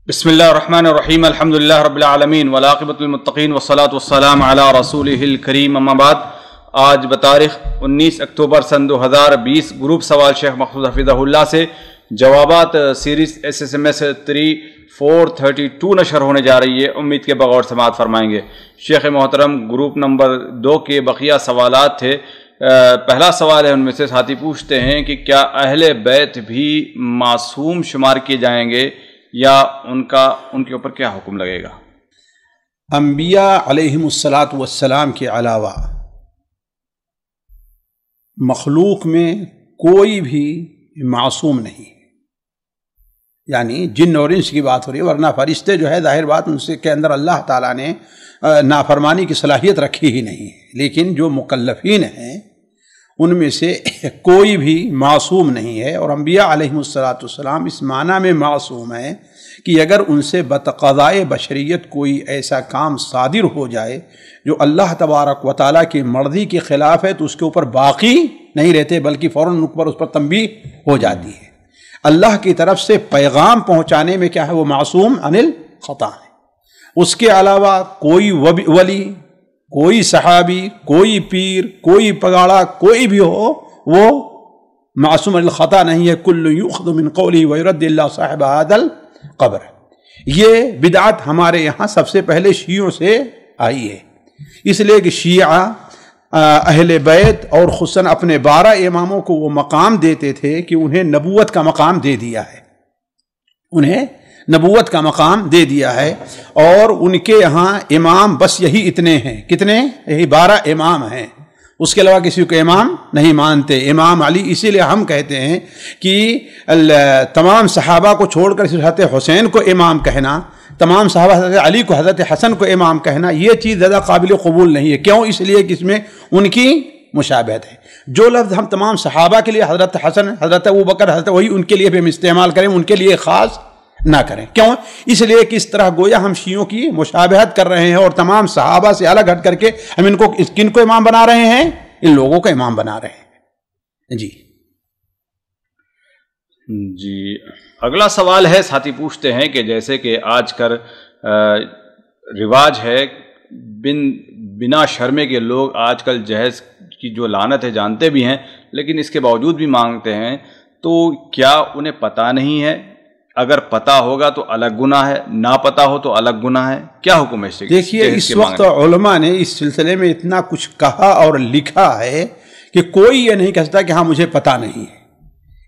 بسم اللہ الرحمن الرحیم الحمدللہ رب العالمین والعاقبۃ للمتقین والصلاۃ والسلام علی رسولہ الکریم اما بعد۔ آج بتاریخ 19 اکتوبر سن 2020 گروپ سوال شیخ مقصود حفظہ اللہ سے جوابات سیریز SSMS 3432 نشر ہونے جا رہی ہے۔ امید کے بغور سماعت فرمائیں گے۔ شیخ محترم گروپ نمبر 2 کے بقیہ سوالات تھے۔ پہلا سوال ہے، ان میں سے ساتھی پوچھتے ہیں کہ کیا اہل بیت بھی معصوم شمار کیے جائیں گے یا ان کے اوپر کیا حکم لگے گا؟ انبیاء علیہم السلام کے علاوہ مخلوق میں کوئی بھی معصوم نہیں، یعنی جن اور انس کی بات ہو رہی ہے، ورنہ فرشتے جو ہے ظاہر بات ان سے کے اندر اللہ تعالیٰ نے نافرمانی کی صلاحیت رکھی ہی نہیں، لیکن جو مکلفین ہیں ان میں سے کوئی بھی معصوم نہیں ہے۔ اور انبیاء علیہم السلام اس معنی میں معصوم ہیں کہ اگر ان سے بتقاضائے بشریت کوئی ایسا کام صادر ہو جائے جو اللہ تبارک و تعالیٰ کی مرضی کے خلاف ہے تو اس کے اوپر باقی نہیں رہتے، بلکہ فوراً اس پر تنبیہ ہو جاتی ہے۔ اللہ کی طرف سے پیغام پہنچانے میں کیا ہے، وہ معصوم عن الخطا ہے۔ اس کے علاوہ کوئی ولی، کوئی صحابی، کوئی پیر، کوئی پگاڑا، کوئی بھی ہو، وہ معصوم الخطا نہیں ہے۔ کل یؤخذ من قولی ویرد اللہ صاحب ھذا القبر۔ یہ بدعت ہمارے یہاں سب سے پہلے شیعوں سے آئی ہے، اس لیے کہ شیعہ اہل بیت اور خصوصاً اپنے 12 اماموں کو وہ مقام دیتے تھے کہ انہیں نبوت کا مقام دے دیا ہے، انہیں نبوت کا مقام دے دیا ہے، اور ان کے یہاں امام بس یہی اتنے ہیں، کتنے؟ یہی 12 امام ہیں، اس کے علاوہ کسی کو امام نہیں مانتے۔ امام علی، اسی لیے ہم کہتے ہیں کہ تمام صحابہ کو چھوڑ کر حضرت حسین کو امام کہنا، تمام صحابہ حضرت علی کو، حضرت حسن کو امام کہنا، یہ چیز زیادہ قابل قبول نہیں ہے۔ کیوں؟ اس لیے کہ اس میں ان کی مشابہت ہے۔ جو لفظ ہم تمام صحابہ کے لیے حضرت حسن، حضرت ابوبکر، حضرت وہی ان کے لیے بھی ہم استعمال کریں، ان کے لیے خاص نہ کریں۔ کیوں؟ اس لیے کہ اس طرح گویا ہم شیعوں کی مشابہت کر رہے ہیں اور تمام صحابہ سے الگ ہٹ کر کے ہم ان کو کن کو امام بنا رہے ہیں؟ ان لوگوں کو امام بنا رہے ہیں۔ جی اگلا سوال ہے، ساتھی پوچھتے ہیں کہ جیسے کہ آج کل رواج ہے بنا شرمے کے لوگ آج کل جہیز کی جو لعنت ہے جانتے بھی ہیں لیکن اس کے باوجود بھی مانگتے ہیں، تو کیا انہیں پتہ نہیں ہے؟ اگر پتہ ہوگا تو الگ گناہ ہے، نہ پتہ ہو تو الگ گناہ ہے، کیا حکم ہے؟ دیکھیے، اس وقت علماء نے اس سلسلے میں اتنا کچھ کہا اور لکھا ہے کہ کوئی یہ نہیں کہہ سکتا کہ ہاں مجھے پتہ نہیں ہے،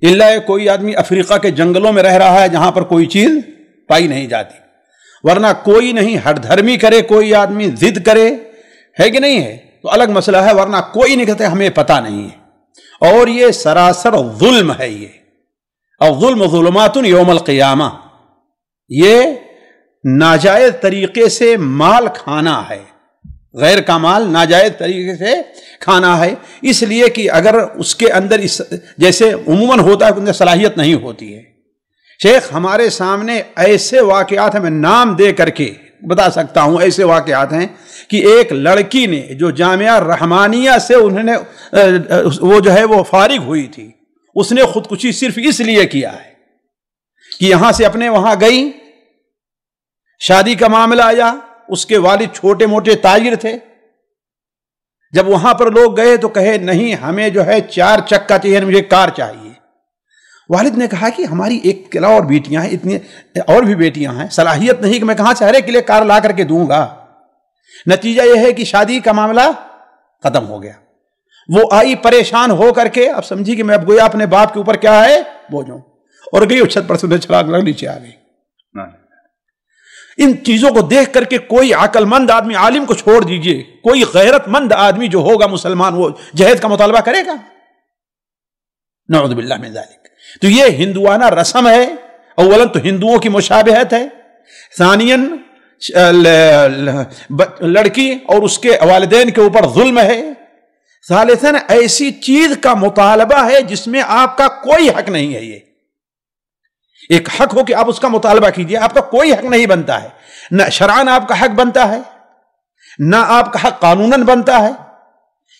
الا کوئی آدمی افریقہ کے جنگلوں میں رہ رہا ہے جہاں پر کوئی چیز پائی نہیں جاتی، ورنہ کوئی نہیں ہٹ دھرمی کرے، کوئی آدمی ضد کرے، ہے کہ نہیں ہے تو الگ مسئلہ ہے، ورنہ کوئی نہیں کہتا ہمیں پتہ نہیں ہے۔ اور یہ سراسر ظلم ہے، یہ الظلم ظلمات یوم القیامہ، یہ ناجائز طریقے سے مال کھانا ہے، غیر کا مال ناجائز طریقے سے کھانا ہے، اس لیے کہ اگر اس کے اندر جیسے عموماً ہوتا ہے کہ اندر صلاحیت نہیں ہوتی ہے۔ شیخ ہمارے سامنے ایسے واقعات ہیں، میں نام دے کر کے بتا سکتا ہوں، ایسے واقعات ہیں کہ ایک لڑکی نے جو جامعہ رحمانیہ سے انہوں نے وہ جو ہے وہ فارغ ہوئی تھی، اس نے خودکشی صرف اس لیے کیا ہے کہ یہاں سے اپنے وہاں گئی، شادی کا معاملہ آیا، اس کے والد چھوٹے موٹے تاجر تھے، جب وہاں پر لوگ گئے تو کہے نہیں ہمیں جو ہے 4 چکا چاہیے، مجھے کار چاہیے۔ والد نے کہا کہ ہماری ایک کے علاوہ اور بیٹیاں ہیں، اتنی اور بھی بیٹیاں ہیں، صلاحیت نہیں کہ میں کہاں سے ہر ایک کے لیے کار لا کر کے دوں گا۔ نتیجہ یہ ہے کہ شادی کا معاملہ ختم ہو گیا۔ وہ آئی پریشان ہو کر کے، اب سمجھی کہ میں اب گویا اپنے باپ کے اوپر کیا ہے بوجھ ہوں، اور گئی اور چھت پر سے چھلانگ لگ نیچے آ گئی۔ ان چیزوں کو دیکھ کر کے کوئی عقل مند آدمی، عالم کو چھوڑ دیجئے، کوئی غیرت مند آدمی جو ہوگا مسلمان، وہ جہاد کا مطالبہ کرے گا؟ نعوذ باللہ من ذالک۔ تو یہ ہندوانہ رسم ہے، اولاً تو ہندوؤں کی مشابہت ہے، ثانیاً لڑکی اور اس کے والدین کے اوپر ظلم ہے، ثالثاً ایسی چیز کا مطالبہ ہے جس میں آپ کا کوئی حق نہیں ہے۔ یہ ایک حق ہو کہ آپ اس کا مطالبہ کیجئے، آپ کا کوئی حق نہیں بنتا ہے، نہ شرعاً آپ کا حق بنتا ہے، نہ آپ کا حق قانوناً بنتا ہے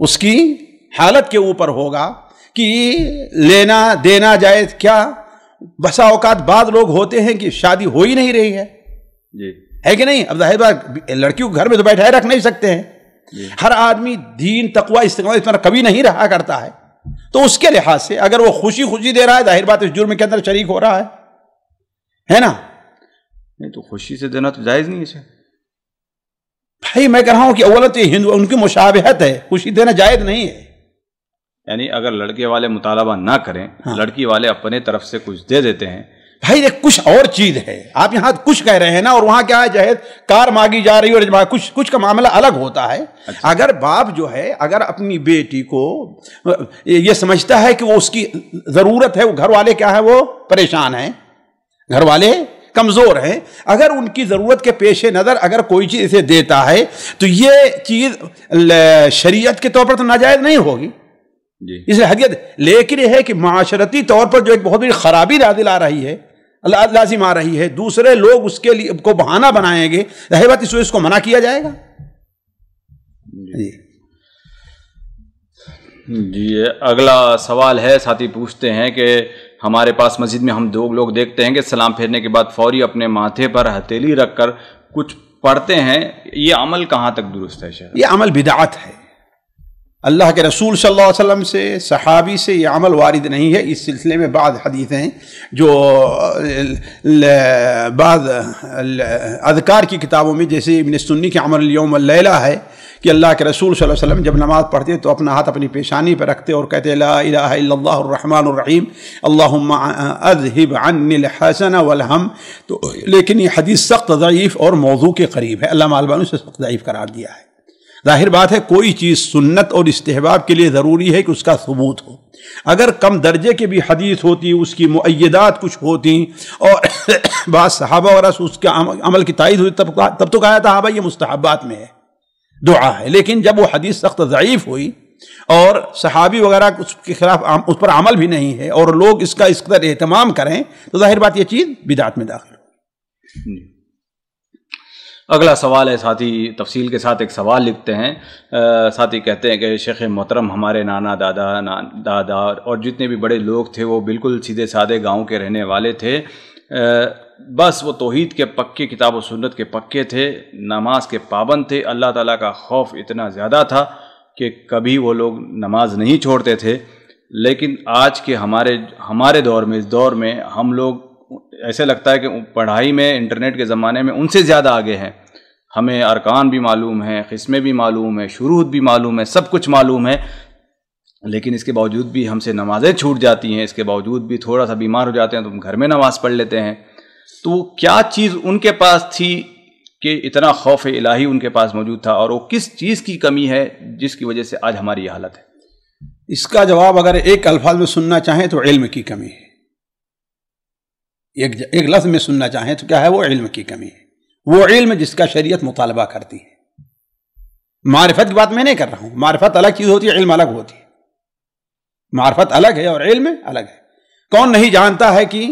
اس کی حالت کے اوپر ہوگا کہ لینا دینا جائز کیا. بسا اوقات بعض لوگ ہوتے ہیں کہ شادی ہو ہی نہیں رہی ہے جی ہے کہ نہیں. اب ظاہر بات لڑکیوں کو گھر میں تو بیٹھائے رکھ نہیں سکتے ہیں. ہر آدمی دین تقوی استقامت اس طرح کبھی نہیں رہا کرتا ہے. تو اس کے لحاظ سے اگر وہ خوشی خوشی دے رہا ہے ظاہر بات اس جرم کے اندر شریک ہو رہا ہے نا. نہیں تو خوشی سے دینا تو جائز نہیں ہے بھائی. میں کہہ رہا ہوں کہ اولا تو ہندو ان کی مشابہت ہے, خوشی دینا جائز نہیں ہے. یعنی اگر لڑکے والے مطالبہ نہ کریں, لڑکی والے اپنے طرف سے کچھ دے دیتے ہیں. بھائی دیکھ کچھ اور چیز ہے, آپ یہاں کچھ کہہ رہے ہیں نا, اور وہاں کیا ہے جہیز کار مانگی جا رہی ہے اور کچھ کا معاملہ الگ ہوتا ہے. اگر باپ جو ہے اگر اپنی بیٹی کو یہ سمجھتا ہے کہ وہ اس کی ضرورت ہے, وہ گھر والے کیا ہے وہ پریشان ہیں, گھر والے کمزور ہیں, اگر ان کی ضرورت کے پیش نظر اگر کوئی چیز اسے دیتا ہے تو یہ چیز شریعت کے طور پر تو ناجائز نہیں ہوگی جی. اس لیے حدیت. لیکن یہ ہے کہ معاشرتی طور پر جو ایک بہت بڑی خرابی نازل آ رہی ہے, لازم آ رہی ہے, دوسرے لوگ اس کے لیے کو بہانہ بنائیں گے, ظاہر بات اس کو منع کیا جائے گا. جی اگلا سوال ہے, ساتھی پوچھتے ہیں کہ ہمارے پاس مسجد میں ہم دو لوگ دیکھتے ہیں کہ سلام پھیرنے کے بعد فوری اپنے ماتھے پر ہتھیلی رکھ کر کچھ پڑھتے ہیں, یہ عمل کہاں تک درست ہے شیخ؟ یہ عمل بدعت ہے. اللہ کے رسول صلی اللہ علیہ وسلم سے, صحابی سے یہ عمل وارد نہیں ہے. اس سلسلے میں بعض حدیثیں ہیں جو بعض اذکار کی کتابوں میں, جیسے ابن سنی کے عمل الیوم واللیلہ ہے, کہ اللہ کے رسول صلی اللہ علیہ وسلم جب نماز پڑھتے تو اپنا ہاتھ اپنی پیشانی پہ رکھتے اور کہتے لا الہ الا اللہ الرحمن الرحیم اللہم اذہب عنی الحزن والہم. تو لیکن یہ حدیث سخت ضعیف اور موضوع کے قریب ہے, علامہ البانی نے اسے سخت ضعیف قرار دیا ہے. ظاہر بات ہے کوئی چیز سنت اور استحباب کے لیے ضروری ہے کہ اس کا ثبوت ہو. اگر کم درجے کے بھی حدیث ہوتی, اس کی مؤیدات کچھ ہوتی اور بعض صحابہ وغیرہ سے اس کے عمل کی تائید ہوئی, تب تو کہا تھا بھائی یہ مستحبات میں ہے, دعا ہے. لیکن جب وہ حدیث سخت ضعیف ہوئی اور صحابی وغیرہ اس کے خلاف اس پر عمل بھی نہیں ہے اور لوگ اس کا اس قدر اہتمام کریں, تو ظاہر بات یہ چیز بدعت میں داخل ہو. اگلا سوال ہے, ساتھی تفصیل کے ساتھ ایک سوال لکھتے ہیں. ساتھی کہتے ہیں کہ شیخ محترم, ہمارے نانا دادا اور جتنے بھی بڑے لوگ تھے وہ بالکل سیدھے سادے گاؤں کے رہنے والے تھے. بس وہ توحید کے پکے, کتاب و سنت کے پکے تھے, نماز کے پابند تھے. اللہ تعالیٰ کا خوف اتنا زیادہ تھا کہ کبھی وہ لوگ نماز نہیں چھوڑتے تھے. لیکن آج کے ہمارے دور میں, اس دور میں ہم لوگ ایسے لگتا ہے کہ پڑھائی میں انٹرنیٹ کے زمانے میں ان سے زیادہ آگے ہیں. ہمیں ارکان بھی معلوم ہیں, قسمیں بھی معلوم ہیں, شروط بھی معلوم ہے, سب کچھ معلوم ہے. لیکن اس کے باوجود بھی ہم سے نمازیں چھوٹ جاتی ہیں, اس کے باوجود بھی تھوڑا سا بیمار ہو جاتے ہیں تو ہم گھر میں نماز پڑھ لیتے ہیں. تو کیا چیز ان کے پاس تھی کہ اتنا خوف الہی ان کے پاس موجود تھا, اور وہ کس چیز کی کمی ہے جس کی وجہ سے آج ہماری یہ حالت ہے؟ اس کا جواب اگر ایک الفاظ میں سننا چاہیں تو علم کی کمی ہے. ایک لفظ میں سننا چاہیں تو کیا ہے, وہ علم کی کمی ہے. وہ علم جس کا شریعت مطالبہ کرتی ہے. معرفت کی بات میں نہیں کر رہا ہوں, معرفت الگ چیز ہوتی ہے, علم الگ ہوتی ہے. معرفت الگ ہے اور علم الگ ہے. کون نہیں جانتا ہے کہ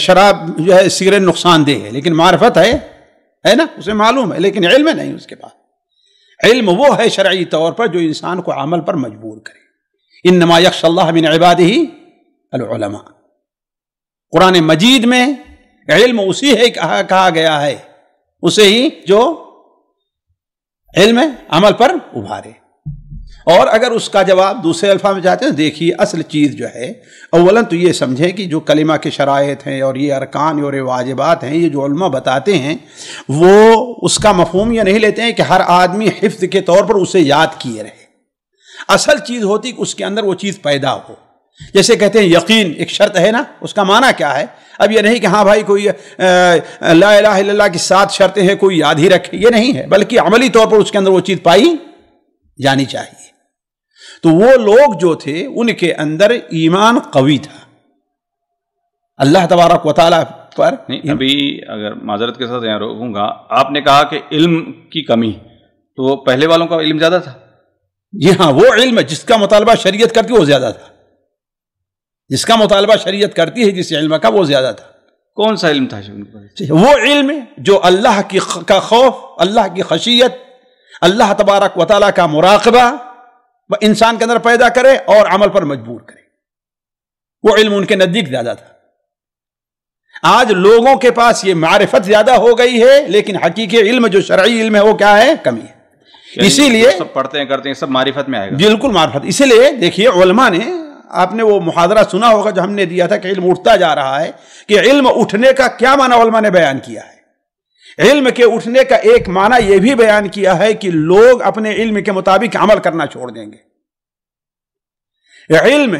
شراب جو ہے سگریٹ نقصان دہ ہے, لیکن معرفت ہے نا, اسے معلوم ہے, لیکن علم نہیں اس کے پاس. علم وہ ہے شرعی طور پر جو انسان کو عمل پر مجبور کرے. انما یخشی اللہ من عبادہ العلماء. قرآن مجید میں علم اسی ہے کہا گیا ہے, اسے ہی جو علم عمل پر ابھارے. اور اگر اس کا جواب دوسرے الفاظ میں چاہتے ہیں, دیکھیے اصل چیز جو ہے, اولاً تو یہ سمجھیں کہ جو کلمہ کے شرائط ہیں اور یہ ارکان اور یہ واجبات ہیں, یہ جو علماء بتاتے ہیں وہ اس کا مفہوم یہ نہیں لیتے ہیں کہ ہر آدمی حفظ کے طور پر اسے یاد کیے رہے. اصل چیز ہوتی کہ اس کے اندر وہ چیز پیدا ہو. جیسے کہتے ہیں یقین ایک شرط ہے نا, اس کا معنی کیا ہے؟ اب یہ نہیں کہ ہاں بھائی کوئی لا الہ الا اللہ کی 7 شرطیں ہیں کوئی یاد ہی رکھے, یہ نہیں ہے, بلکہ عملی طور پر اس کے اندر وہ چیز پائی جانی چاہیے. تو وہ لوگ جو تھے ان کے اندر ایمان قوی تھا اللہ تبارک و تعالیٰ پر. نہیں, ابھی اگر معذرت کے ساتھ یہاں روکوں گا, آپ نے کہا کہ علم کی کمی, تو پہلے والوں کا علم زیادہ تھا؟ جی ہاں, وہ علم جس کا مطالبہ شریعت کرتی وہ زیادہ تھا. جس کا مطالبہ شریعت کرتی ہے جس علم کا, وہ زیادہ تھا. کون سا علم تھا؟ وہ علم جو اللہ کا خوف, اللہ کی خشیت, اللہ تبارک و تعالیٰ کا مراقبہ, وہ انسان کے اندر پیدا کرے اور عمل پر مجبور کرے. وہ علم ان کے نزدیک زیادہ تھا. آج لوگوں کے پاس یہ معرفت زیادہ ہو گئی ہے، لیکن حقیقی علم جو شرعی علم ہے وہ کیا ہے؟ کمی ہے. اسی لیے سب پڑھتے ہیں کرتے ہیں سب معرفت میں آئے گا. بالکل معرفت. اسی لیے دیکھیے علماء نے، آپ نے وہ محاضرہ سنا ہوگا جو ہم نے دیا تھا کہ علم اٹھتا جا رہا ہے، کہ علم اٹھنے کا کیا معنی علماء نے بیان کیا ہے. علم کے اٹھنے کا ایک معنی یہ بھی بیان کیا ہے کہ لوگ اپنے علم کے مطابق عمل کرنا چھوڑ دیں گے. علم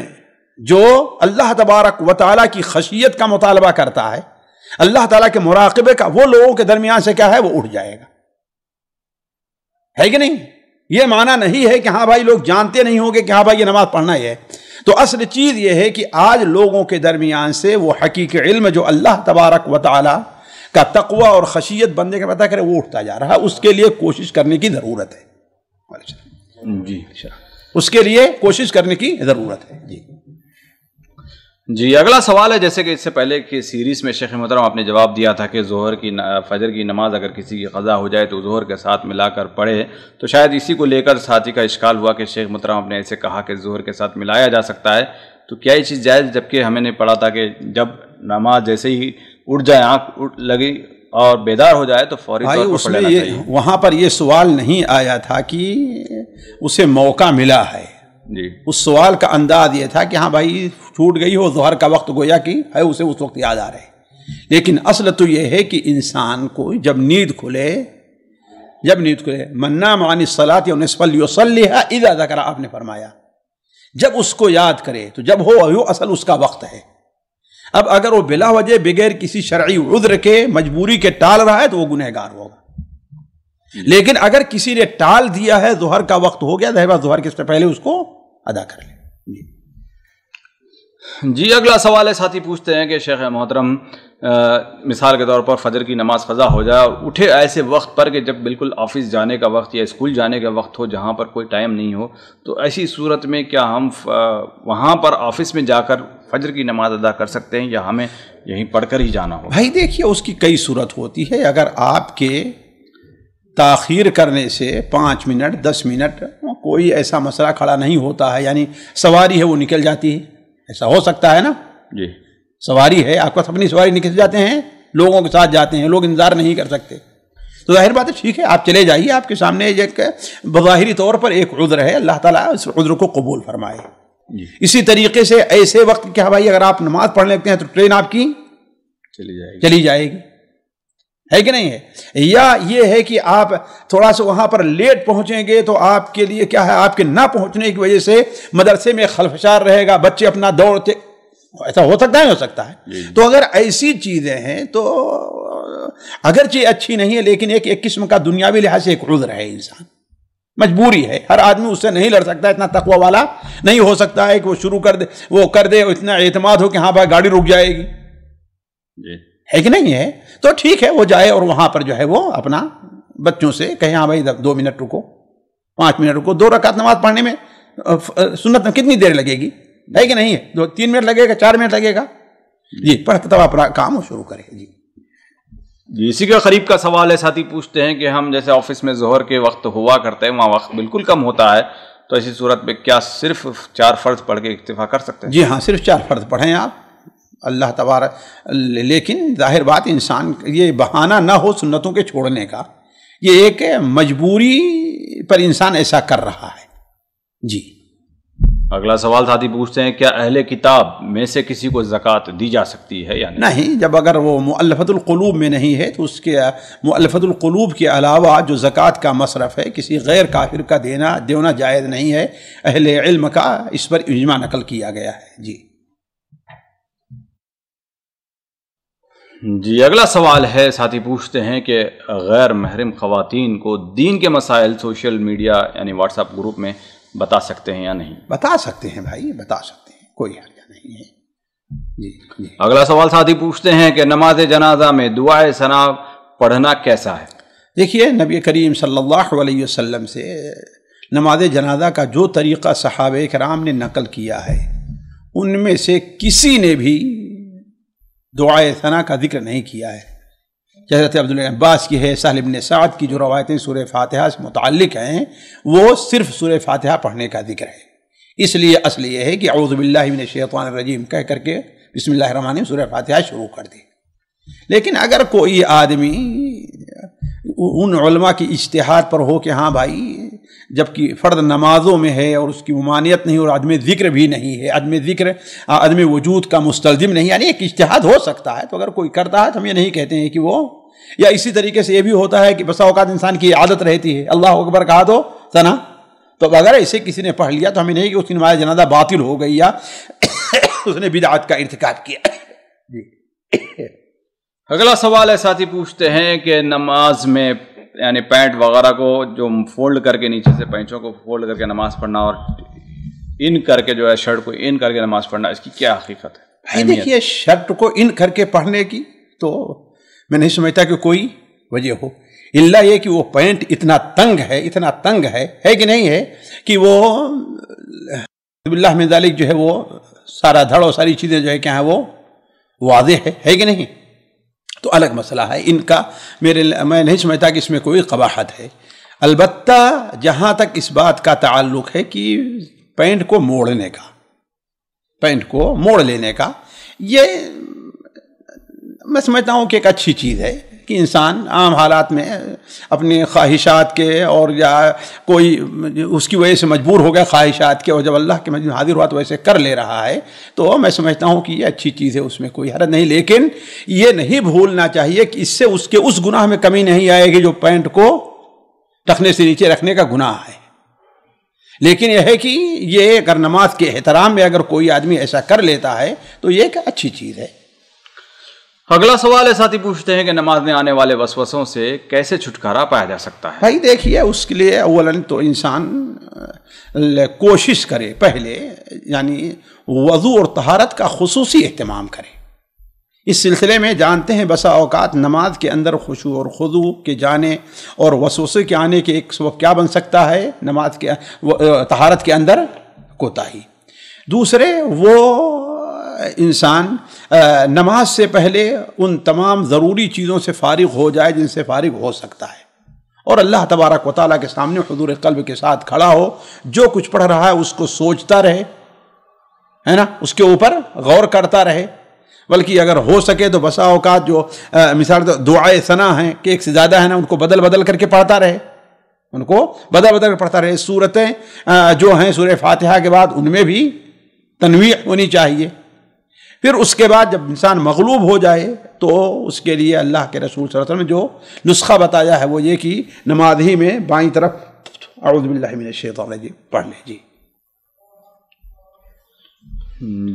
جو اللہ تبارک و تعالیٰ کی خشیت کا مطالبہ کرتا ہے، اللہ تعالیٰ کے مراقبے کا، وہ لوگوں کے درمیان سے کیا ہے؟ وہ اٹھ جائے گا. ہے کہ نہیں؟ یہ معنی نہیں ہے کہ ہاں بھائی لوگ جانتے نہیں ہوں گے کہ ہاں بھائی یہ نماز پڑھنا ہی ہے. تو اصل چیز یہ ہے کہ آج لوگوں کے درمیان سے وہ حقیقی علم جو اللہ تبارک و تعالیٰ کا تقوی اور خشیت بندے کے پتہ کرے، وہ اٹھتا جا رہا ہے. اس کے لیے کوشش کرنے کی ضرورت ہے. جی اس کے لیے کوشش کرنے کی ضرورت ہے. جی اگلا سوال ہے، جیسے کہ اس سے پہلے کی سیریز میں شیخ محترم آپ نے جواب دیا تھا کہ فجر کی نماز اگر کسی کی قضا ہو جائے تو ظہر کے ساتھ ملا کر پڑھے. تو شاید اسی کو لے کر ساتھی کا اشکال ہوا کہ شیخ محترم آپ نے ایسے کہا کہ ظہر کے ساتھ ملایا جا سکتا ہے، تو کیا یہ چیز جائز؟ جبکہ ہمیں نے پڑھا تھا کہ جب نماز جیسے ہی اٹھ جائے، آنکھ لگی اور بیدار ہو جائے تو فوری طور پر پڑھ لینا چاہیے. وہاں پر یہ سوال نہیں آیا تھا کہ اسے موقع ملا ہے. جی اس سوال کا انداز یہ تھا کہ ہاں بھائی چھوٹ گئی ہو ظہر کا وقت، گویا کہ ہے اسے اس وقت یاد آ رہے. لیکن اصل تو یہ ہے کہ انسان کو جب نیند کھلے من نام عن الصلاۃ فلیصلیھا اذا ذکر، آپ نے فرمایا جب اس کو یاد کرے تو جب ہو اصل اس کا وقت ہے. اب اگر وہ بلا وجہ بغیر کسی شرعی عذر کے مجبوری کے ٹال رہا ہے تو وہ گنہگار ہوگا. لیکن اگر کسی نے ٹال دیا ہے، ظہر کا وقت ہو گیا، ظہر کے سے پہلے اس کو ادا کر لے. جی اگلا سوال ہے، ساتھی پوچھتے ہیں کہ شیخ محترم مثال کے طور پر فجر کی نماز قضا ہو جائے اور اٹھے ایسے وقت پر کہ جب بالکل آفس جانے کا وقت یا اسکول جانے کا وقت ہو، جہاں پر کوئی ٹائم نہیں ہو، تو ایسی صورت میں کیا ہم وہاں پر آفس میں جا کر فجر کی نماز ادا کر سکتے ہیں یا ہمیں یہیں پڑھ کر ہی جانا ہو؟ بھائی دیکھیے اس کی کئی صورت ہوتی ہے. اگر آپ کے تاخیر کرنے سے 5 منٹ 10 منٹ کوئی ایسا مسئلہ کھڑا نہیں ہوتا ہے، یعنی سواری ہے وہ نکل جاتی ہے، ایسا ہو سکتا ہے نا. جی سواری ہے، آپ کو اپنی سواری نکل جاتے ہیں، لوگوں کے ساتھ جاتے ہیں، لوگ انتظار نہیں کر سکتے، تو ظاہر بات ہے ٹھیک ہے آپ چلے جائیے. آپ کے سامنے ایک بظاہری طور پر ایک عذر ہے، اللہ تعالیٰ اس عذر کو قبول فرمائے. اسی طریقے سے ایسے وقت کیا بھائی اگر آپ نماز پڑھ لیتے ہیں تو ٹرین آپ کی چلی جائے گی، ہے کہ نہیں ہے. یا یہ ہے کہ آپ تھوڑا سا وہاں پر لیٹ پہنچیں گے تو آپ کے لیے کیا ہے، آپ کے نہ پہنچنے کی وجہ سے مدرسے میں خلفشار رہے گا، بچے اپنا دوڑتے، ایسا ہو سکتا ہے. ہو سکتا ہے. تو اگر ایسی چیزیں ہیں تو اگرچہ اچھی نہیں ہے، لیکن ایک قسم کا دنیاوی لحاظ سے ایک عذر ہے. انسان مجبوری ہے، ہر آدمی اس سے نہیں لڑ سکتا، اتنا تقوی والا نہیں ہو سکتا ہے کہ وہ شروع کر دے اتنا اعتماد ہو کہ ہاں بھائی گاڑی رک جائے گی. ہے کہ نہیں ہے. تو ٹھیک ہے وہ جائے اور وہاں پر جو ہے وہ اپنا بچوں سے کہیں ہاں بھائی 2 منٹ رکو، 5 منٹ رکو. 2 رکعت نماز پڑھنے میں سنت میں کتنی دیر لگے گی؟ ہے کہ نہیں ہے. 3 منٹ لگے گا، 4 منٹ لگے گا. جی پڑھتے تب اپنا کام شروع کرے. جی اسی کے قریب کا سوال ہے، ساتھی پوچھتے ہیں کہ ہم جیسے آفس میں ظہر کے وقت ہوا کرتے ہیں، وہاں وقت بالکل کم ہوتا ہے، تو ایسی صورت میں کیا صرف 4 فرض پڑھ کے اکتفا کر سکتے ہیں؟ جی ہاں صرف 4 فرض پڑھیں آپ، اللہ تبارک. لیکن ظاہر بات انسان یہ بہانہ نہ ہو سنتوں کے چھوڑنے کا، یہ ایک مجبوری پر انسان ایسا کر رہا ہے. جی اگلا سوال ساتھی پوچھتے ہیں، کیا اہل کتاب میں سے کسی کو زکوٰۃ دی جا سکتی ہے یا نہیں؟ جب اگر وہ مؤلفۃ القلوب میں نہیں ہے تو اس کے مؤلفۃ القلوب کے علاوہ جو زکوٰۃ کا مصرف ہے کسی غیر کافر کا دینا جائز نہیں ہے. اہل علم کا اس پر اجماع نقل کیا گیا ہے. جی اگلا سوال ہے، ساتھی پوچھتے ہیں کہ غیر محرم خواتین کو دین کے مسائل سوشل میڈیا یعنی واٹس ایپ گروپ میں بتا سکتے ہیں یا نہیں؟ بتا سکتے ہیں بھائی، بتا سکتے ہیں، کوئی حرج نہیں ہے. جی اگلا سوال ساتھی پوچھتے ہیں کہ نماز جنازہ میں دعائے ثنا پڑھنا کیسا ہے؟ دیکھیے نبی کریم صلی اللہ علیہ وسلم سے نماز جنازہ کا جو طریقہ صحابہ کرام نے نقل کیا ہے، ان میں سے کسی نے بھی دعائے ثنا کا ذکر نہیں کیا ہے. حضرت عبداللہ عباس کی ہے، سہل بن سعد کی جو روایتیں سورہ فاتحہ سے متعلق ہیں وہ صرف سورہ فاتحہ پڑھنے کا ذکر ہے. اس لیے اصل یہ ہے کہ اعوذ باللہ من الشیطان الرجیم کہہ کر کے بسم اللہ الرحمن الرحیم سورہ فاتحہ شروع کر دی. لیکن اگر کوئی آدمی ان علماء کی اجتہاد پر ہو کہ ہاں بھائی جبکہ فرض نمازوں میں ہے اور اس کی ممانعت نہیں اور عدم ذکر بھی نہیں ہے، عدم ذکر عدم وجود کا مستلزم نہیں، یعنی ایک اجتہاد ہو سکتا ہے، تو اگر کوئی کرتا ہے تو ہم یہ نہیں کہتے ہیں کہ وہ، یا اسی طریقے سے یہ بھی ہوتا ہے کہ بسا اوقات انسان کی عادت رہتی ہے اللہ اکبر کہا تو ثنا، تو اگر اسے کسی نے پڑھ لیا تو ہمیں نہیں کہ اس کی نماز جنازہ باطل ہو گئی یا اس نے بدعت کا ارتکاب کیا. اگلا سوال ہے، ساتھی پوچھتے ہیں کہ نماز میں یعنی پینٹ وغیرہ کو جو فولڈ کر کے نیچے سے پینچوں کو فولڈ کر کے نماز پڑھنا اور ان کر کے جو ہے شرٹ کو ان کر کے نماز پڑھنا، اس کی کیا حقیقت ہے؟ دیکھیے شرٹ کو ان کر کے پڑھنے کی تو میں نہیں سمجھتا کہ کوئی وجہ ہو، الا یہ کہ وہ پینٹ اتنا تنگ ہے کہ نہیں ہے کہ وہ باللہ من ذالک جو ہے وہ سارا دھڑ اور ساری چیزیں جو ہے کیا ہے وہ واضح ہے کہ نہیں، تو الگ مسئلہ ہے. ان کا میں نہیں سمجھتا کہ اس میں کوئی قباحت ہے. البتہ جہاں تک اس بات کا تعلق ہے کہ پینٹ کو موڑنے کا، پینٹ کو موڑ لینے کا، یہ میں سمجھتا ہوں کہ ایک اچھی چیز ہے کہ انسان عام حالات میں اپنی خواہشات کے اور یا کوئی اس کی وجہ سے مجبور ہو گیا خواہشات کے، اور جب اللہ کے مجبور حاضر ہوا تو ویسے کر لے رہا ہے، تو میں سمجھتا ہوں کہ یہ اچھی چیز ہے، اس میں کوئی حرج نہیں. لیکن یہ نہیں بھولنا چاہیے کہ اس سے اس کے اس گناہ میں کمی نہیں آئے گی جو پینٹ کو ٹخنے سے نیچے رکھنے کا گناہ ہے. لیکن یہ ہے کہ یہ اگر نماز کے احترام میں اگر کوئی آدمی ایسا کر لیتا ہے تو یہ ایک اچھی چیز ہے. اگلا سوال ہے، ساتھی پوچھتے ہیں کہ نماز میں آنے والے وسوسوں سے کیسے چھٹکارا پایا جا سکتا ہے؟ بھائی دیکھیے اس کے لیے اولاً تو انسان کوشش کرے، پہلے یعنی وضو اور طہارت کا خصوصی اہتمام کرے. اس سلسلے میں جانتے ہیں بسا اوقات نماز کے اندر خشوع اور خضوع کے جانے اور وسوسے کے آنے کے ایک سبب کیا بن سکتا ہے؟ نماز کے طہارت کے اندر کوتاہی. دوسرے وہ انسان نماز سے پہلے ان تمام ضروری چیزوں سے فارغ ہو جائے جن سے فارغ ہو سکتا ہے، اور اللہ تبارک و تعالیٰ کے سامنے حضور قلب کے ساتھ کھڑا ہو، جو کچھ پڑھ رہا ہے اس کو سوچتا رہے، ہے نا، اس کے اوپر غور کرتا رہے. بلکہ اگر ہو سکے تو بسا اوقات جو مثال دعائے ثنا ہیں کہ ایک سے زیادہ ہے نا، ان کو بدل بدل کر کے پڑھتا رہے، ان کو بدل بدل کر پڑھتا رہے. صورتیں جو ہیں سورہ فاتحہ کے بعد ان میں بھی تنویع ہونی چاہیے. پھر اس کے بعد جب انسان مغلوب ہو جائے تو اس کے لیے اللہ کے رسول صلی اللہ علیہ وسلم نے جو نسخہ بتایا ہے وہ یہ کہ نماز ہی میں بائیں طرف اعوذ باللہ من الشیطان الرجیم پڑھ لے.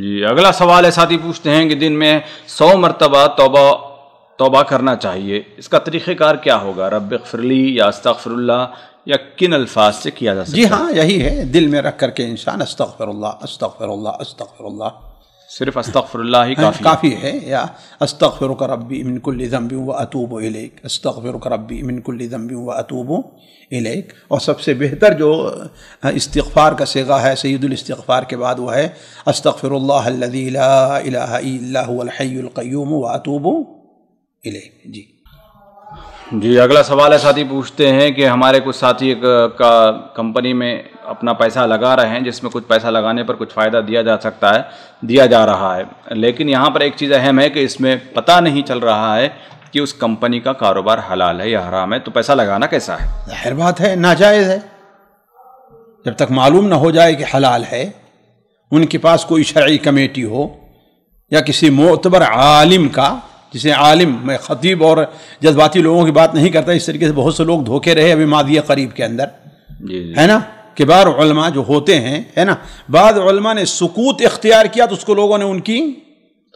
جی اگلا سوال ہے، ساتھی پوچھتے ہیں کہ دن میں 100 مرتبہ توبہ کرنا چاہیے، اس کا طریقہ کار کیا ہوگا؟ رب اغفر لی یا استغفر اللہ، یا کن الفاظ سے کیا جا سکتا ہے؟ جی ہاں، یہی ہے، دل میں رکھ کر کے انسان استغفر اللہ استغفر اللہ استغفر اللہ، صرف استغفر اللہ ہی کافی ہے. یا استغفرک ربی من کل ذنب واتوب الیک، استغفرک ربی من کل ذنب واتوب الیک. اور سب سے بہتر جو استغفار کا صیغہ ہے سید الاستغفار کے بعد وہ ہے استغفر اللہ الذی لا الہ الا هو الحی القیوم واتوب الیہ. جی اگلا سوال ہے، ساتھی پوچھتے ہیں کہ ہمارے کچھ ساتھی کا کمپنی میں اپنا پیسہ لگا رہے ہیں، جس میں کچھ پیسہ لگانے پر کچھ فائدہ دیا جا سکتا ہے، دیا جا رہا ہے، لیکن یہاں پر ایک چیز اہم ہے کہ اس میں پتہ نہیں چل رہا ہے کہ اس کمپنی کا کاروبار حلال ہے یا حرام ہے، تو پیسہ لگانا کیسا ہے؟ ظاہر بات ہے ناجائز ہے. جب تک معلوم نہ ہو جائے کہ حلال ہے، ان کے پاس کوئی شرعی کمیٹی ہو یا کسی معتبر عالم کا، جسے عالم، میں خطیب اور جذباتی لوگوں کی بات نہیں کرتا، اس طریقے سے بہت سے لوگ دھوکے رہے ابھی ماضی قریب کے اندر، ہے نا، کبار علماء جو ہوتے ہیں، ہے نا، بعض علماء نے سکوت اختیار کیا تو اس کو لوگوں نے ان کی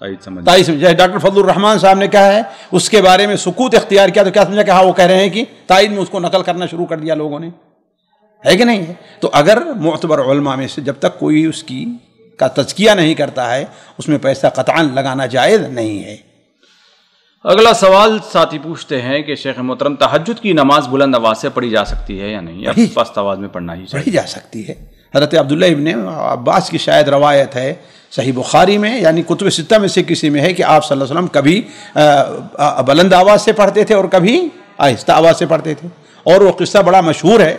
تائید سمجھا. جیسے ڈاکٹر فضل الرحمان صاحب نے کہا ہے اس کے بارے میں سکوت اختیار کیا تو کیا سمجھا کہ ہاں وہ کہہ رہے ہیں کہ تائید میں اس کو نقل کرنا شروع کر دیا لوگوں نے، ہے کہ نہیں ہے؟ تو اگر معتبر علماء میں سے جب تک کوئی اس کی کا تزکیہ نہیں کرتا ہے اس میں پیسہ قطعاً لگانا جائز نہیں ہے. اگلا سوال ساتھی پوچھتے ہیں کہ شیخ محترم تہجد کی نماز بلند آواز سے پڑھی جا سکتی ہے یا نہیں، یا پست آواز میں پڑھنا ہی چاہیے؟ پڑھی جا سکتی ہے، حضرت عبداللہ ابن عباس کی شاید روایت ہے صحیح بخاری میں، یعنی کتب ستہ میں سے کسی میں ہے کہ آپ صلی اللہ علیہ وسلم کبھی بلند آواز سے پڑھتے تھے اور کبھی آہستہ آواز سے پڑھتے تھے. اور وہ قصہ بڑا مشہور ہے،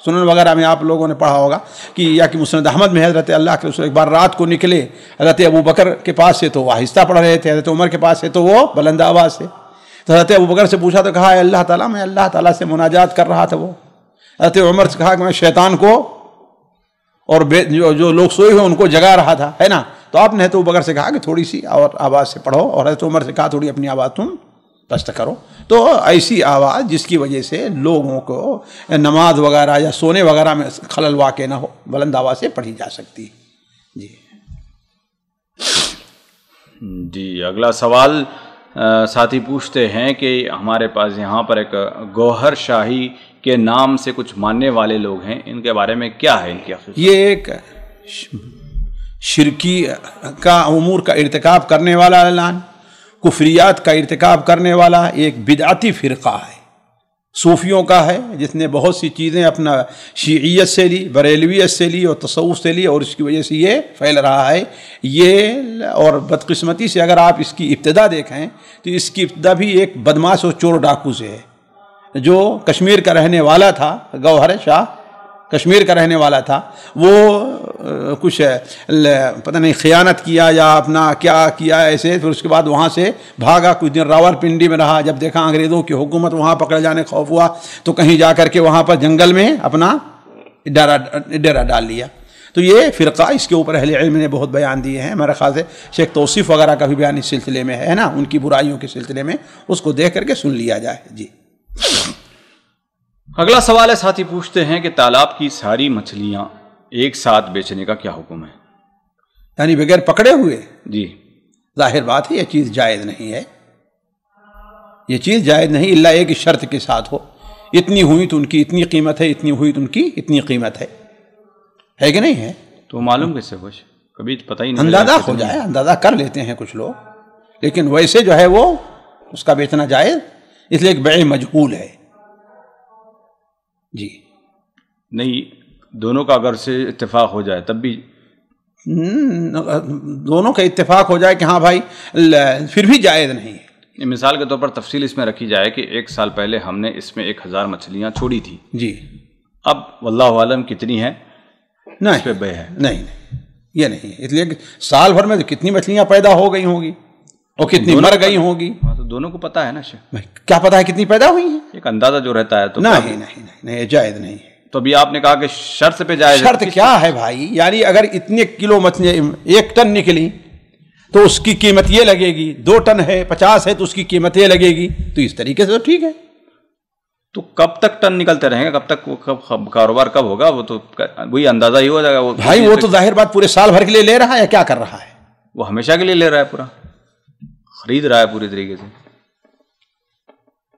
سنن وغیرہ میں آپ لوگوں نے پڑھا ہوگا کہ یا کہ مسند احمد میں حضرت اللہ کے رسول ایک بار رات کو نکلے حضرت ابو بکر کے پاس سے تو وہ آہستہ پڑھ رہے تھے، حضرت عمر کے پاس سے تو وہ بلند آواز سے. تو حضرت ابو بکر سے پوچھا تو کہا اے اللہ تعالیٰ، میں اللہ تعالیٰ سے مناجات کر رہا تھا. وہ حضرت عمر سے کہا کہ میں شیطان کو اور جو لوگ سوئے ہوئے ان کو جگا رہا تھا، ہے نا. تو آپ نے حضرت ابو بکر سے کہا کہ تھوڑی سی اور آواز سے پڑھو، اور حضرت عمر سے کہا تھوڑی اپنی آواز تم پست کرو. تو ایسی آواز جس کی وجہ سے لوگوں کو نماز وغیرہ یا سونے وغیرہ میں خلل واقع نہ ہو، بلند آواز سے پڑھی جا سکتی. جی اگلا سوال ساتھی پوچھتے ہیں کہ ہمارے پاس یہاں پر ایک گوہر شاہی کے نام سے کچھ ماننے والے لوگ ہیں، ان کے بارے میں کیا ہے ان کی خصوصیت؟ یہ ایک شرکی کا امور کا ارتکاب کرنے والا اعلان، کفریات کا ارتکاب کرنے والا ایک بدعتی فرقہ ہے، صوفیوں کا ہے، جس نے بہت سی چیزیں اپنا شیعیت سے لی، بریلویت سے لی اور تصوف سے لی، اور اس کی وجہ سے یہ پھیل رہا ہے. یہ اور بدقسمتی سے اگر آپ اس کی ابتدا دیکھیں تو اس کی ابتدا بھی ایک بدماش اور چور ڈاکو سے ہے، جو کشمیر کا رہنے والا تھا. گوہر شاہ کشمیر کا رہنے والا تھا، وہ کچھ پتہ نہیں خیانت کیا یا اپنا کیا کیا ایسے، پھر اس کے بعد وہاں سے بھاگا. کچھ دن راول پنڈی میں رہا، جب دیکھا انگریزوں کی حکومت وہاں پکڑ جانے خوف ہوا تو کہیں جا کر کے وہاں پر جنگل میں اپنا ڈیرا ڈال لیا. تو یہ فرقہ، اس کے اوپر اہل علم نے بہت بیان دیے ہیں. میرے خیال سے شیخ توصیف وغیرہ کا بھی بیان اس سلسلے میں ہے نا، ان کی برائیوں کے سلسلے میں، اس کو دیکھ کر کے سن لیا جائے. جی اگلا سوال ہے، ساتھی پوچھتے ہیں کہ تالاب کی ساری مچھلیاں ایک ساتھ بیچنے کا کیا حکم ہے؟ یعنی بغیر پکڑے ہوئے؟ جی ظاہر بات ہے یہ چیز جائز نہیں ہے، یہ چیز جائز نہیں، الا ایک شرط کے ساتھ ہو. اتنی ہوئی تو ان کی اتنی قیمت ہے، اتنی ہوئی تو ان کی اتنی قیمت ہے کہ نہیں ہے؟ تو معلوم کیسے کچھ کبھی پتہ ہی نہیں، اندازہ ہو جائے، اندازہ کر لیتے ہیں کچھ لوگ، لیکن ویسے جو ہے وہ اس کا بیچنا جائز، اس لیے ایک بیع مجہول ہے. جی نہیں، دونوں کا اگر سے اتفاق ہو جائے تب بھی، دونوں کا اتفاق ہو جائے کہ ہاں بھائی، پھر بھی جائز نہیں ہے. مثال کے طور پر تفصیل اس میں رکھی جائے کہ 1 سال پہلے ہم نے اس میں 1000 مچھلیاں چھوڑی تھی، جی اب واللہ عالم کتنی ہے نہیں پہ بے ہے. نہیں یہ نہیں ہے، اس لیے کہ سال بھر میں کتنی مچھلیاں پیدا ہو گئی ہوں گی اور کتنی مر گئی ہوں گی. تو دونوں کو پتہ ہے نا شیخ، کیا پتہ ہے کتنی پیدا ہوئی ہیں؟ ایک اندازہ جو رہتا ہے. تو نہیں جائز نہیں ہے. تو ابھی آپ نے کہا کہ شرط پہ جائز. شرط کیا ہے بھائی؟ یعنی اگر اتنے کلو مچھلی 1 ٹن نکلی تو اس کی قیمت یہ لگے گی، 2 ٹن ہے 50 ہے تو اس کی قیمت یہ لگے گی. تو اس طریقے سے تو ٹھیک ہے. تو کب تک ٹن نکلتے رہیں گے، کب تک کب کاروبار کب ہوگا؟ وہ تو وہی اندازہ ہی ہو جائے گا. وہ بھائی وہ تو ظاہر بات پورے سال بھر کے لیے لے رہا ہے یا کیا کر رہا ہے؟ وہ ہمیشہ کے لیے لے رہا ہے، پورا خرید رہا ہے پوری طریقے سے.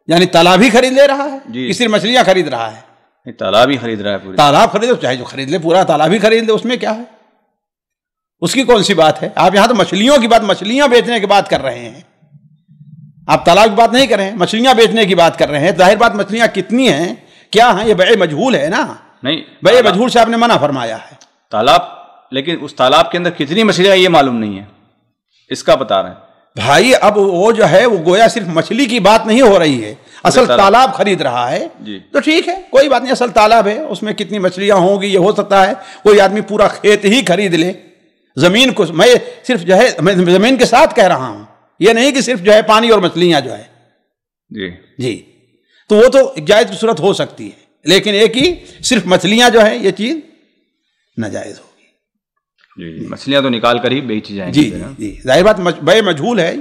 یعنی تالاب ہی خرید لے رہا ہے جی، کہ صرف مچھلیاں خرید رہا ہے؟ تالاب ہی خرید رہا ہے پوری. تالاب خرید، چاہے جو خرید لے، پورا تالاب ہی خرید لے، اس میں کیا ہے؟ اس کی کون سی بات ہے؟ آپ یہاں تو مچھلیوں کی بات، مچھلیاں بیچنے کی بات کر رہے ہیں، آپ تالاب کی بات نہیں کر رہے ہیں، مچھلیاں بیچنے کی بات کر رہے ہیں. ظاہر بات مچھلیاں کتنی ہیں، کیا ہیں، یہ بیع مجہول ہے نا. نہیں، بیع مجہول سے آپ نے منع فرمایا ہے. تالاب، لیکن اس تالاب کے اندر کتنی مچھلیاں یہ معلوم نہیں ہے، اس کا بتا رہے ہیں بھائی. اب وہ جو ہے وہ گویا صرف مچھلی کی بات نہیں ہو رہی ہے، اصل تالاب خرید رہا ہے. تو ٹھیک ہے، کوئی بات نہیں، اصل تالاب ہے، اس میں کتنی مچھلیاں ہوں گی. یہ ہو سکتا ہے کوئی آدمی پورا کھیت ہی خرید لے، زمین کو. میں صرف جو ہے میں زمین کے ساتھ کہہ رہا ہوں، یہ نہیں کہ صرف جو ہے پانی اور مچھلیاں جو ہے. جی تو وہ تو جائز کی صورت ہو سکتی ہے، لیکن ایک ہی صرف مچھلیاں جو ہے یہ چیز ناجائز ہوگی. جی، مچھلیاں تو نکال کر ہی بیچی جائیں. جی جی، ظاہر بات بیع مجہول ہے.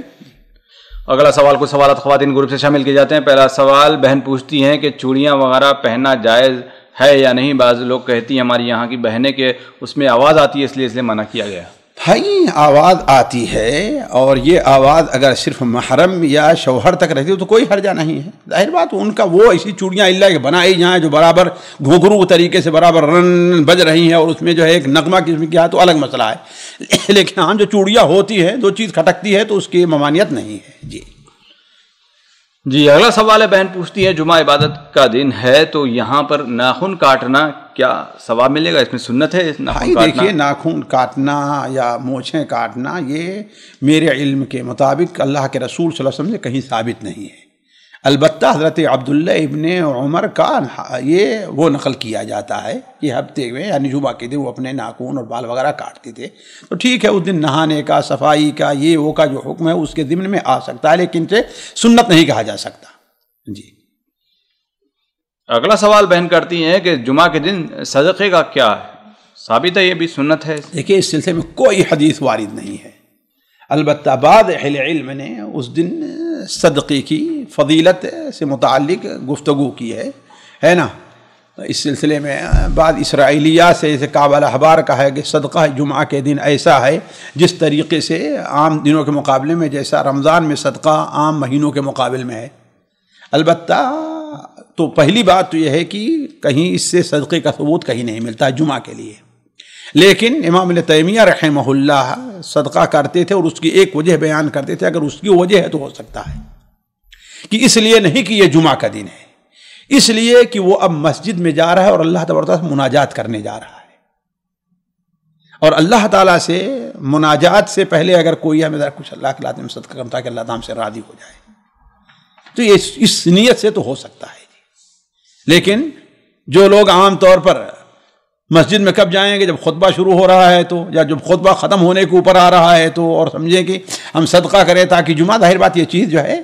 اگلا سوال، کچھ سوالات خواتین گروپ سے شامل کیے جاتے ہیں. پہلا سوال، بہن پوچھتی ہیں کہ چوڑیاں وغیرہ پہننا جائز ہے یا نہیں؟ بعض لوگ کہتی ہیں ہماری یہاں کی بہنیں کہ اس میں آواز آتی ہے، اس لیے منع کیا گیا. بھائی آواز آتی ہے، اور یہ آواز اگر صرف محرم یا شوہر تک رہتی ہو تو کوئی حرجہ نہیں ہے. ظاہر بات ان کا وہ ایسی چوڑیاں اللہ کے بنائی جائیں جو برابر گھنگرو طریقے سے برابر رن بج رہی ہیں، اور اس میں جو ہے ایک نغمہ قسم کی ہے تو الگ مسئلہ ہے. لیکن ہاں جو چوڑیاں ہوتی ہے، دو چیز کھٹکتی ہے تو اس کی ممانعت نہیں ہے. جی اگلا سوال ہے، بہن پوچھتی ہے جمعہ عبادت کا دن ہے تو یہاں پر ناخن کاٹنا کیا ثواب ملے گا؟ اس میں سنت ہے ناخن کاٹنا؟ دیکھیے ناخن کاٹنا یا مونچھیں کاٹنا یہ میرے علم کے مطابق اللہ کے رسول صلی اللہ علیہ وسلم سے کہیں ثابت نہیں ہے. البتہ حضرت عبداللہ ابن عمر کا یہ وہ نقل کیا جاتا ہے کہ ہفتے میں یعنی جمعہ کے دن وہ اپنے ناخن اور بال وغیرہ کاٹتے تھے. تو ٹھیک ہے اس دن نہانے کا، صفائی کا، یہ وہ کا جو حکم ہے اس کے ضمن میں آ سکتا ہے، لیکن سے سنت نہیں کہا جا سکتا. جی اگلا سوال بہن کرتی ہیں کہ جمعہ کے دن صدقے کا کیا ہے؟ ثابت ہے یہ بھی سنت ہے؟ دیکھیے اس سلسلے میں کوئی حدیث وارد نہیں ہے. البتہ بعض اہل علم نے اس دن صدقے کی فضیلت سے متعلق گفتگو کی ہے نا. اس سلسلے میں بعض اسرائیلیات سے جیسے کعب الاحبار کا ہے کہ صدقہ جمعہ کے دن ایسا ہے جس طریقے سے عام دنوں کے مقابلے میں جیسا رمضان میں صدقہ عام مہینوں کے مقابل میں ہے. البتہ تو پہلی بات تو یہ ہے کہ کہیں اس سے صدقے کا ثبوت کہیں نہیں ملتا جمعہ کے لیے. لیکن امام ابن تیمیہ رحمہ اللہ صدقہ کرتے تھے اور اس کی ایک وجہ بیان کرتے تھے. اگر اس کی وجہ ہے تو ہو سکتا ہے کہ اس لیے نہیں کہ یہ جمعہ کا دن ہے، اس لیے کہ وہ اب مسجد میں جا رہا ہے اور اللہ تبارک و تعالیٰ سے مناجات کرنے جا رہا ہے، اور اللہ تعالیٰ سے مناجات سے پہلے اگر کوئی ہمیں کچھ اللہ کے لاتے میں صدقہ کرتا کہ اللہ تعالیٰ سے راضی ہو جائے تو یہ اس نیت سے تو ہو سکتا ہے. لیکن جو لوگ عام طور پر مسجد میں کب جائیں گے؟ جب خطبہ شروع ہو رہا ہے تو، یا جب خطبہ ختم ہونے کے اوپر آ رہا ہے تو، اور سمجھیں کہ ہم صدقہ کریں تاکہ جمعہ، ظاہر بات یہ چیز جو ہے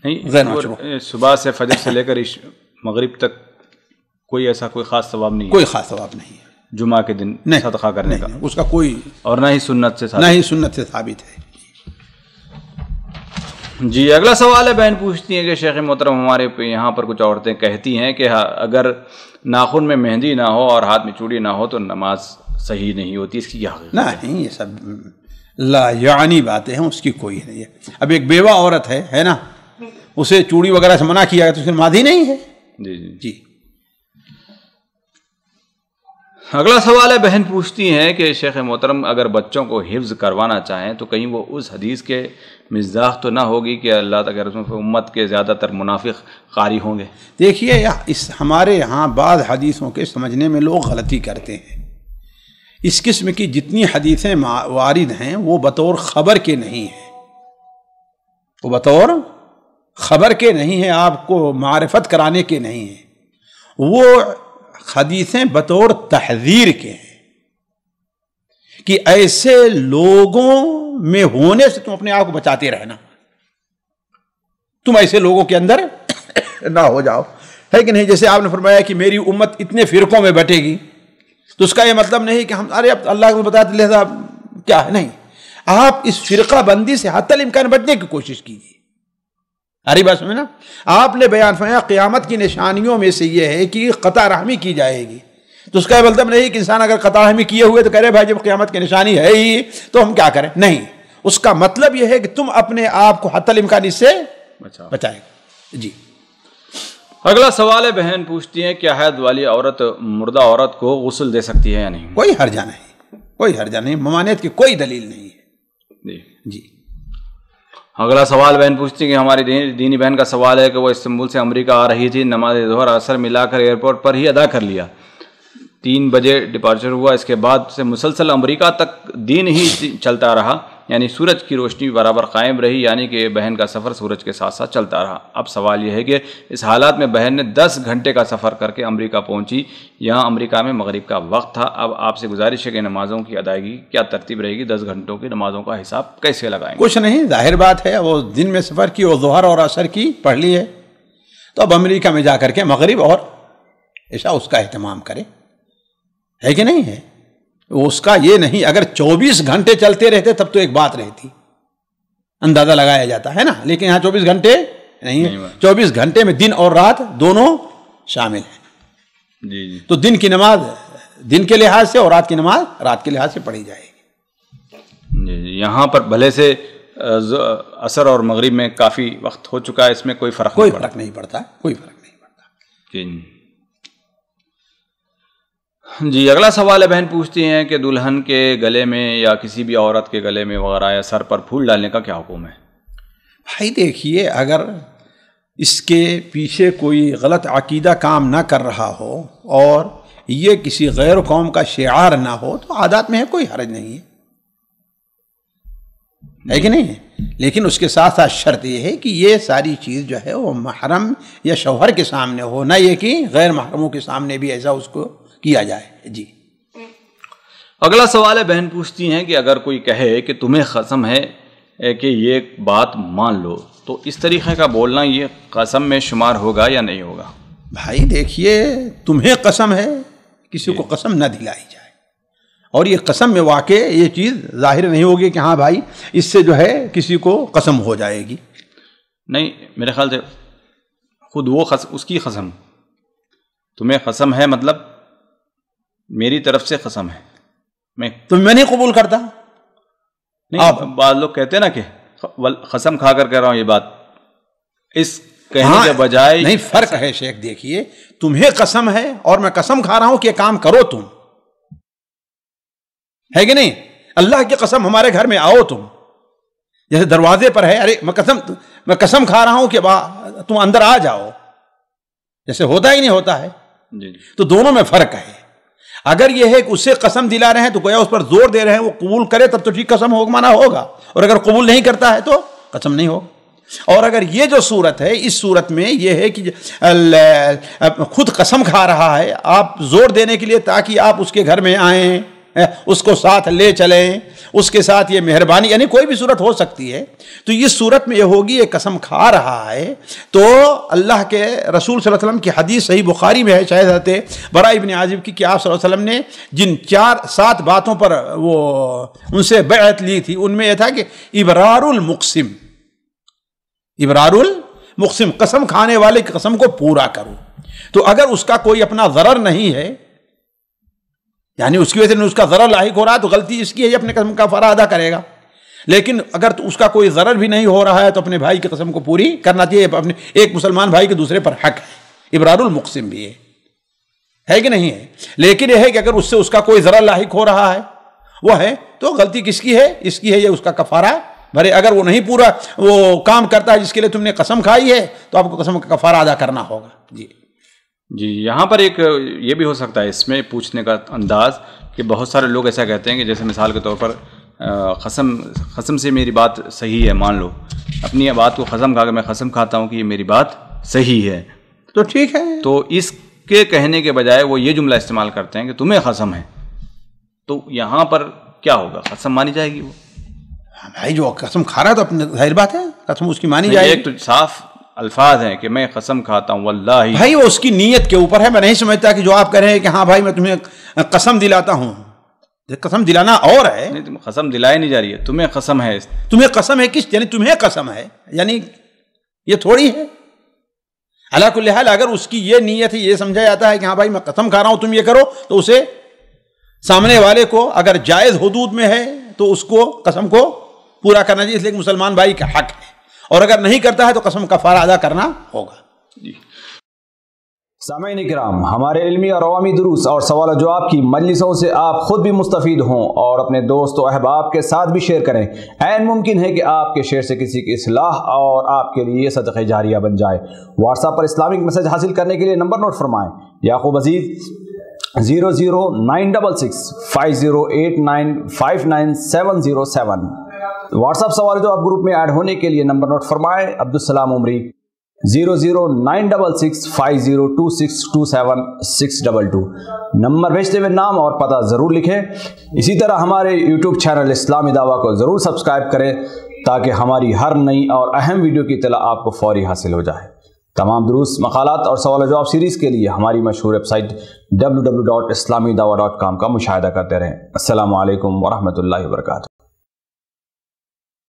نہیں. صبح سے فجر سے لے کر مغرب تک کوئی ایسا کوئی خاص ثواب نہیں ہے؟ کوئی خاص ثواب نہیں ہے جمعہ کے دن صدقہ کرنے کا، اس کا کوئی، اور نہ ہی سنت سے ثابت، نہ ہی سنت سے ثابت ہے. جی اگلا سوال ہے، بہن پوچھتی ہیں کہ شیخ محترم ہمارے یہاں پر کچھ عورتیں کہتی ہیں کہ اگر ناخن میں مہندی نہ ہو اور ہاتھ میں چوڑی نہ ہو تو نماز صحیح نہیں ہوتی، اس کی کیا حقیقت؟ نہیں، یہ سب لا یعنی باتیں ہیں، اس کی کوئی نہیں ہے. اب ایک بیوہ عورت ہے نا، اسے چوڑی وغیرہ سے منع کیا گیا تو اس کی نماز ہی نہیں ہے. جی جی جی اگلا سوال ہے، بہن پوچھتی ہیں کہ شیخ محترم اگر بچوں کو حفظ کروانا چاہیں تو کہیں وہ اس حدیث کے مصداق تو نہ ہوگی کہ اللہ تعالیٰ کے رسول سے امت کے زیادہ تر منافق قاری ہوں گے؟ دیکھیے اس ہمارے یہاں بعض حدیثوں کے سمجھنے میں لوگ غلطی کرتے ہیں. اس قسم کی جتنی حدیثیں وارد ہیں وہ بطور خبر کے نہیں ہیں، وہ بطور خبر کے نہیں ہیں، آپ کو معرفت کرانے کے نہیں ہیں. وہ حدیثیں بطور تحذیر کے ہیں کہ ایسے لوگوں میں ہونے سے تم اپنے آپ کو بچاتے رہنا، تم ایسے لوگوں کے اندر نہ ہو جاؤ، ہے کہ نہیں. جیسے آپ نے فرمایا کہ میری امت اتنے فرقوں میں بٹے گی، تو اس کا یہ مطلب نہیں کہ ہم ارے اب اللہ کو بتاتے لہذا کیا ہے، نہیں. آپ اس فرقہ بندی سے حتی الامکان بچنے کی کوشش کیجیے. ارے بات سمجھنا، آپ نے بیان فرمایا قیامت کی نشانیوں میں سے یہ ہے کہ قطع رحمی کی جائے گی، تو اس کا یہ مطلب نہیں کہ انسان اگر قطع رحمی کیے ہوئے تو کہہ رہے بھائی جب قیامت کی نشانی ہے ہی تو ہم کیا کریں، نہیں. اس کا مطلب یہ ہے کہ تم اپنے آپ کو حتی الامکان اس سے بچائے گا. جی اگلا سوال ہے، بہن پوچھتی ہیں کیا حید والی عورت مردہ عورت کو غسل دے سکتی ہے یا نہیں؟ کوئی حرجہ نہیں، کوئی حرجہ نہیں، ممانعت کی کوئی دلیل نہیں ہے. جی اگلا سوال بہن پوچھتی ہیں کہ ہماری دینی بہن کا سوال ہے کہ وہ استنبول سے امریکہ آ رہی تھی، نماز ظہر عصر ملا کر ایئرپورٹ پر ہی ادا کر لیا، 3 بجے ڈپارچر ہوا، اس کے بعد سے مسلسل امریکہ تک دن ہی چلتا رہا، یعنی سورج کی روشنی برابر قائم رہی، یعنی کہ بہن کا سفر سورج کے ساتھ ساتھ چلتا رہا. اب سوال یہ ہے کہ اس حالات میں بہن نے 10 گھنٹے کا سفر کر کے امریکہ پہنچی، یہاں امریکہ میں مغرب کا وقت تھا. اب آپ سے گزارش ہے کہ نمازوں کی ادائیگی کیا ترتیب رہے گی، 10 گھنٹوں کی نمازوں کا حساب کیسے لگائیں گے؟ کچھ نہیں، ظاہر بات ہے وہ دن میں سفر کی اور ظہر اور عصر کی پڑھ لی ہے، تو اب امریکہ میں جا کر کے مغرب اور عشاء اس کا اہتمام کرے، ہے کہ نہیں ہے. اس کا یہ نہیں، اگر 24 گھنٹے چلتے رہتے تب تو ایک بات رہتی، اندازہ لگایا جاتا ہے نا، لیکن یہاں 24 گھنٹے نہیں ہے. 24 گھنٹے میں دن اور رات دونوں شامل ہیں. جی تو دن کی نماز دن کے لحاظ سے اور رات کی نماز رات کے لحاظ سے پڑھی جائے گی. جی یہاں پر بھلے سے عصر اور مغرب میں کافی وقت ہو چکا ہے، اس میں کوئی فرق نہیں پڑتا. جی جی اگلا سوال ہے، بہن پوچھتی ہیں کہ دلہن کے گلے میں یا کسی بھی عورت کے گلے میں وغیرہ یا سر پر پھول ڈالنے کا کیا حکم ہے؟ بھائی دیکھیے، اگر اس کے پیچھے کوئی غلط عقیدہ کام نہ کر رہا ہو اور یہ کسی غیر قوم کا شعار نہ ہو تو عادات میں ہے، کوئی حرج نہیں ہے کہ نہیں ہے؟ لیکن اس کے ساتھ ساتھ شرط یہ ہے کہ یہ ساری چیز جو ہے وہ محرم یا شوہر کے سامنے ہو، نہ یہ کہ غیر محرموں کے سامنے بھی ایسا اس کو کیا جائے۔ جی اگلا سوال ہے، بہن پوچھتی ہیں کہ اگر کوئی کہے کہ تمہیں قسم ہے کہ یہ بات مان لو، تو اس طریقے کا بولنا یہ قسم میں شمار ہوگا یا نہیں ہوگا؟ بھائی دیکھیے، تمہیں قسم ہے، کسی کو قسم نہ دلائی جائے، اور یہ قسم میں واقع یہ چیز ظاہر نہیں ہوگی کہ ہاں بھائی اس سے جو ہے کسی کو قسم ہو جائے گی۔ نہیں، میرے خیال سے خود وہ اس کی قسم، تمہیں قسم ہے مطلب میری طرف سے قسم ہے، میں نہیں قبول کرتا۔ نہیں، بعض لوگ کہتے ہیں نا کہ قسم کھا کر کہہ رہا ہوں یہ بات، اس کہنے کے بجائے نہیں، فرق ہے شیخ۔ دیکھیے، تمہیں قسم ہے اور میں قسم کھا رہا ہوں کہ یہ کام کرو تم، ہے کہ نہیں؟ اللہ کی قسم ہمارے گھر میں آؤ تم، جیسے دروازے پر ہے، ارے میں قسم کھا رہا ہوں کہ تم اندر آ جاؤ، جیسے ہوتا ہی نہیں ہوتا ہے۔ جی، تو دونوں میں فرق ہے۔ اگر یہ ہے کہ اسے قسم دلا رہے ہیں تو گویا اس پر زور دے رہے ہیں، وہ قبول کرے تب تو ٹھیک قسم مانا ہوگا، اور اگر قبول نہیں کرتا ہے تو قسم نہیں ہوگا۔ اور اگر یہ جو صورت ہے، اس صورت میں یہ ہے کہ خود قسم کھا رہا ہے آپ زور دینے کے لیے تاکہ آپ اس کے گھر میں آئیں، اس کو ساتھ لے چلیں، اس کے ساتھ یہ مہربانی، یعنی کوئی بھی صورت ہو سکتی ہے، تو اس صورت میں یہ ہوگی یہ قسم کھا رہا ہے تو اللہ کے رسول صلی اللہ علیہ وسلم کی حدیث صحیح بخاری میں ہے، شاید حضرت براء ابن عازب کی، کہ آپ صلی اللہ علیہ وسلم نے جن 4-7 باتوں پر وہ ان سے بیعت لی تھی، ان میں یہ تھا کہ ابرار المقسم، قسم کھانے والے کی قسم کو پورا کرو۔ تو اگر اس کا کوئی اپنا ضرر نہیں ہے، یعنی اس کی وجہ سے اس کا ضرر لاحق ہو رہا ہے، تو غلطی اس کی ہے، یہ اپنے قسم کا فرا ادا کرے گا۔ لیکن اگر اس کا کوئی ضرر بھی نہیں ہو رہا ہے تو اپنے بھائی کی قسم کو پوری کرنا چاہیے، اپنے ایک مسلمان بھائی کے دوسرے پر حق ہے، ابرار المقسم بھی ہے کہ نہیں ہے؟ لیکن یہ ہے کہ اگر اس سے اس کا کوئی ضرر لاحق ہو رہا ہے، وہ ہے تو غلطی کس کی ہے؟ اس کی ہے، یہ اس کا کفارہ بھرے۔ اگر وہ نہیں پورا وہ کام کرتا ہے جس کے لیے تم نے قسم کھائی ہے تو آپ کو قسم کا کفارہ ادا کرنا ہوگا۔ جی، یہاں پر ایک یہ بھی ہو سکتا ہے اس میں پوچھنے کا انداز کہ بہت سارے لوگ ایسا کہتے ہیں کہ جیسے مثال کے طور پر قسم سے میری بات صحیح ہے، مان لو اپنی بات کو قسم کھا کے میں قسم کھاتا ہوں کہ یہ میری بات صحیح ہے، تو ٹھیک ہے، تو اس کے کہنے کے بجائے وہ یہ جملہ استعمال کرتے ہیں کہ تمہیں قسم ہے، تو یہاں پر کیا ہوگا؟ قسم مانی جائے گی؟ وہ بھائی جو قسم کھا رہا ہے تو اپنے ظاہر بات ہے قسم اس کی مانی جائے گی۔ ایک تو صاف الفاظ ہیں کہ میں قسم کھاتا ہوں واللہ، بھائی وہ اس کی نیت کے اوپر ہے۔ میں نہیں سمجھتا کہ جو آپ کہہ رہے ہیں کہ ہاں بھائی میں تمہیں قسم دلاتا ہوں، قسم دلانا اور ہے، نہیں، قسم دلائی نہیں جا رہی ہے، تمہیں قسم ہے۔ تمہیں قسم ہے کس؟ یعنی تمہیں قسم ہے، یعنی یہ تھوڑی ہے۔ علی کل حال اگر اس کی یہ نیت ہے، یہ سمجھا جاتا ہے کہ ہاں بھائی میں قسم کھا رہا ہوں تم یہ کرو، تو اسے سامنے والے کو اگر جائز حدود میں ہے تو اس کو قسم کو پورا کرنا چاہیے، اس لیے کہ مسلمان بھائی کا حق ہے، اور اگر نہیں کرتا ہے تو قسم کا کفارہ ادا کرنا ہوگا۔ سامعین کرام، ہمارے علمی اور عوامی دروس اور سوال و جواب کی مجلسوں سے آپ خود بھی مستفید ہوں اور اپنے دوست و احباب کے ساتھ بھی شیئر کریں۔ عین ممکن ہے کہ آپ کے شیئر سے کسی کی اصلاح اور آپ کے لیے صدقہ جاریہ بن جائے۔ واٹس ایپ پر اسلامک میسج حاصل کرنے کے لیے نمبر نوٹ فرمائیں: یعقوب عزیز 00966 5089 59707۔ واٹس ایپ سوال جو آپ گروپ میں ایڈ ہونے کے لیے نمبر نوٹ فرمائیں: عبدالسلام عمری 00966 502627 622۔ نمبر بھیجتے ہوئے نام اور پتہ ضرور لکھیں۔ اسی طرح ہمارے یوٹیوب چینل اسلامی دعویٰ کو ضرور سبسکرائب کریں تاکہ ہماری ہر نئی اور اہم ویڈیو کی اطلاع آپ کو فوری حاصل ہو جائے۔ تمام دروس، مقالات اور سوال و جواب سیریز کے لیے ہماری مشہور ویب سائٹ www.islamidawah.com کا مشاہدہ کرتے رہیں۔ السلام علیکم ورحمۃ اللہ وبرکاتہ۔